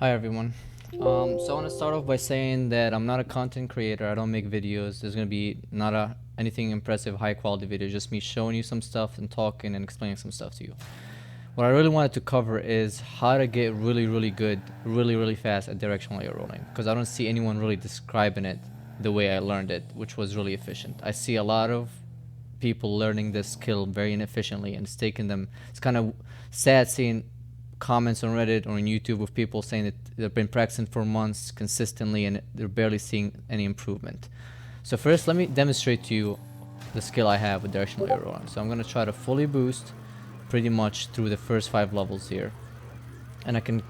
Hi everyone. So I want to start off by saying that I'm not a content creator. I don't make videos. There's gonna be not anything impressive, high quality video. Just me showing you some stuff and talking and explaining some stuff to you. What I really wanted to cover is how to get really good, really fast at directional air rolling. Because I don't see anyone really describing it the way I learned it, which was really efficient. I see a lot of people learning this skill very inefficiently, and it's taking them. It's kind of sad seeing comments on Reddit or on YouTube of people saying that they've been practicing for months consistently and they're barely seeing any improvement. So first, let me demonstrate to you the skill I have with directional air rolling. So I'm going to try to fully boost pretty much through the first 5 levels here. And I can,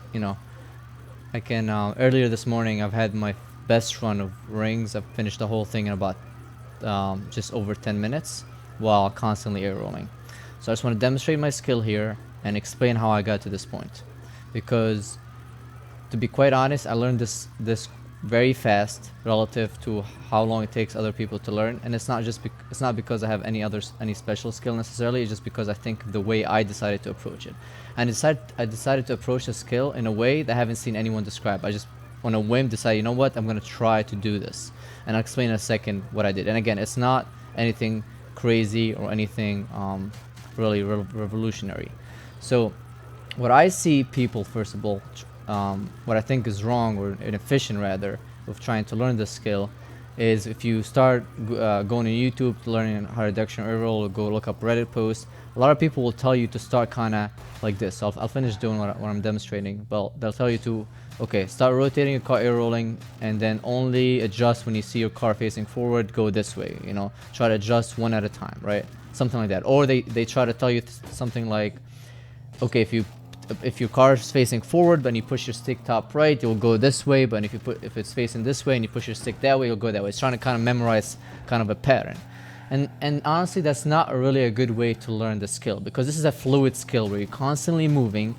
earlier this morning I've had my best run of rings. I've finished the whole thing in about just over 10 minutes while constantly air rolling. So I just want to demonstrate my skill here and explain how I got to this point, because to be quite honest, I learned this very fast relative to how long it takes other people to learn. And it's not just it's not because I have any special skill necessarily. It's just because I think the way I decided to approach it, and I decided to approach the skill in a way that I haven't seen anyone describe. I just on a whim decided, you know what, I'm gonna try to do this, and I'll explain in a second what I did. And again, it's not anything crazy or anything really revolutionary. So what I see people, first of all, what I think is wrong or inefficient rather of trying to learn this skill is if you start going to YouTube learning how to directional air roll, or go look up Reddit posts, a lot of people will tell you to start kind of like this. So I'll finish doing what I'm demonstrating. Well, they'll tell you to, okay, start rotating your car air rolling and then only adjust when you see your car facing forward, go this way, try to adjust one at a time, right? Something like that. Or they try to tell you something like, okay, if your car is facing forward but you push your stick top right, you'll go this way, but if it's facing this way and you push your stick that way, you'll go that way. It's trying to kind of memorize kind of a pattern. And honestly, that's not really a good way to learn the skill, because this is a fluid skill where you're constantly moving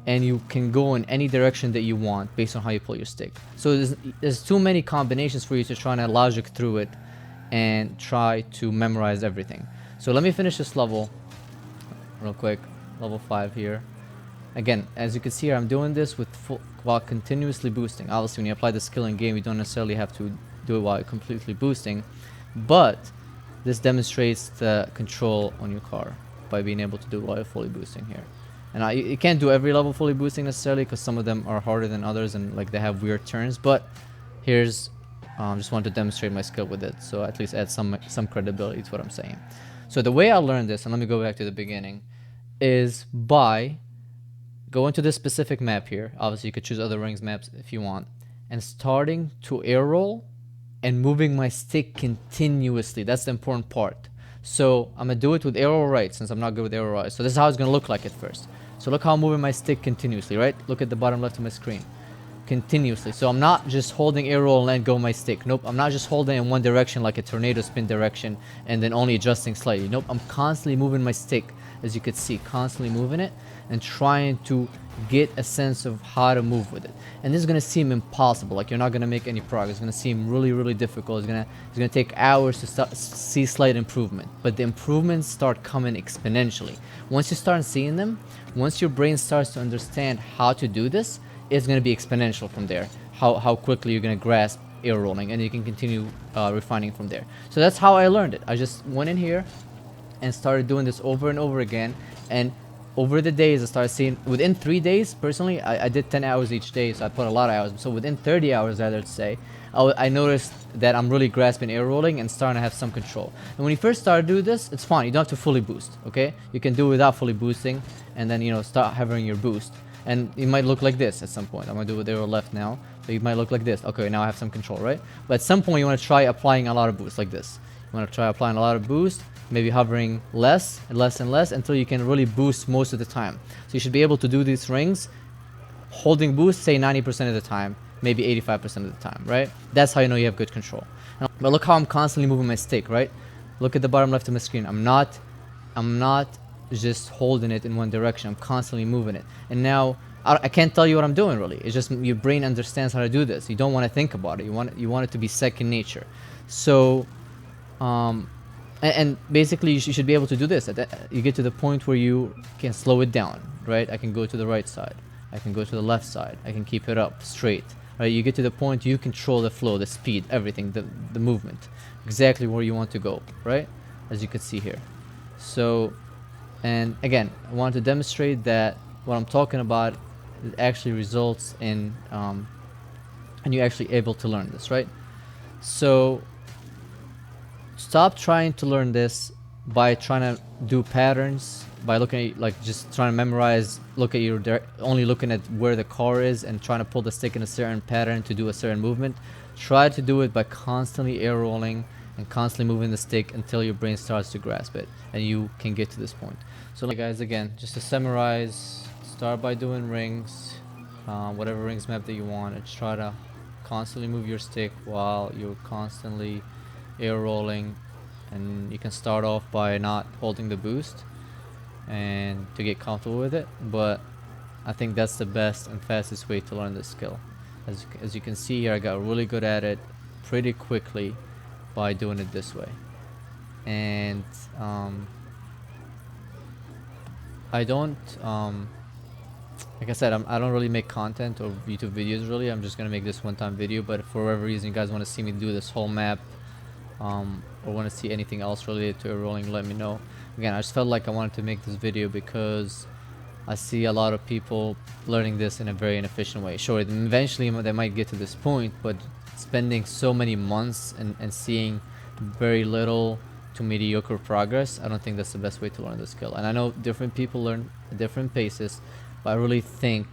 and you can go in any direction that you want based on how you pull your stick. So there's too many combinations for you to try to logic through it and try to memorize everything. So let me finish this level real quick. Level 5 here. Again, as you can see here, I'm doing this while continuously boosting. Obviously, when you apply the skill in game, you don't necessarily have to do it while you're completely boosting, but this demonstrates the control on your car by being able to do it while you're fully boosting here. And you can't do every level fully boosting necessarily, because some of them are harder than others and like they have weird turns. But here's just want to demonstrate my skill with it, so at least add some credibility to what I'm saying. So the way I learned this, and let me go back to the beginning, is by going to this specific map here. Obviously, you could choose other rings maps if you want, and starting to air roll and moving my stick continuously. That's the important part. So I'm gonna do it with air roll right, since I'm not good with air roll right. So this is how it's gonna look like at first. So look how I'm moving my stick continuously, right? Look at the bottom left of my screen. Continuously. So I'm not just holding air roll and let go my stick. Nope, I'm not just holding in one direction like a tornado spin direction and then only adjusting slightly. Nope, I'm constantly moving my stick, as you could see, constantly moving it and trying to get a sense of how to move with it. And this is gonna seem impossible, like you're not gonna make any progress. It's gonna seem really difficult. It's gonna take hours to see slight improvement, but the improvements start coming exponentially. Once you start seeing them, once your brain starts to understand how to do this, it's gonna be exponential from there. How quickly you're gonna grasp air rolling, and you can continue refining from there. So that's how I learned it. I just went in here and started doing this over and over again, and over the days I started seeing, within 3 days personally, I did 10 hours each day, so I put a lot of hours. So within 30 hours, rather to say, I noticed that I'm really grasping air rolling and starting to have some control. And when you first start to do this, it's fine. You don't have to fully boost, okay? You can do it without fully boosting, and then start having your boost. And it might look like this at some point. I'm gonna do it there left now. So it might look like this. Okay, now I have some control, right? But at some point you want to try applying a lot of boost like this. You want to try applying a lot of boost, maybe hovering less and less until you can really boost most of the time. So you should be able to do these rings holding boost, say 90% of the time, maybe 85% of the time, right? That's how you know you have good control. But look how I'm constantly moving my stick, right? Look at the bottom left of my screen. I'm not just holding it in one direction. I'm constantly moving it. And now I can't tell you what I'm doing really. It's just your brain understands how to do this. You don't want to think about it. You want it to be second nature. So and basically you should be able to do this. You get to the point where you can slow it down, right? I can go to the right side I can go to the left side. I can keep it up straight. Right? You get to the point you control the flow, the speed, everything, the movement, exactly where you want to go, right? As you can see here. So, and again, I want to demonstrate that what I'm talking about it actually results in and you're actually able to learn this, right? So stop trying to learn this by trying to do patterns, by looking at, like, just trying to memorize, look at your only looking at where the car is and trying to pull the stick in a certain pattern to do a certain movement. Try to do it by constantly air rolling and constantly moving the stick until your brain starts to grasp it and you can get to this point. So guys, again, just to summarize, start by doing rings, whatever rings map that you want, and try to constantly move your stick while you're constantly air rolling. And you can start off by not holding the boost and to get comfortable with it, but I think that's the best and fastest way to learn this skill. As you can see here, I got really good at it pretty quickly by doing it this way. And I don't like I said, I don't really make content or YouTube videos really. I'm just gonna make this one-time video, but if for whatever reason you guys want to see me do this whole map or want to see anything else related to rolling, let me know. Again, I just felt like I wanted to make this video because I see a lot of people learning this in a very inefficient way. Sure, eventually they might get to this point, but spending so many months and seeing very little to mediocre progress, I don't think that's the best way to learn the skill. And I know different people learn at different paces, but I really think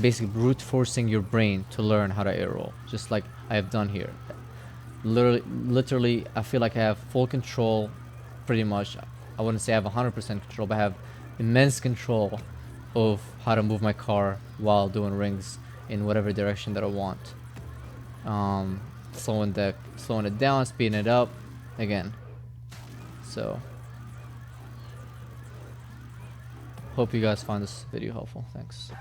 basically brute forcing your brain to learn how to air roll, just like I have done here. Literally, I feel like I have full control, pretty much. I wouldn't say I have 100% control, but I have immense control of how to move my car while doing rings in whatever direction that I want. Slowing it down, speeding it up, again. So, hope you guys found this video helpful. Thanks.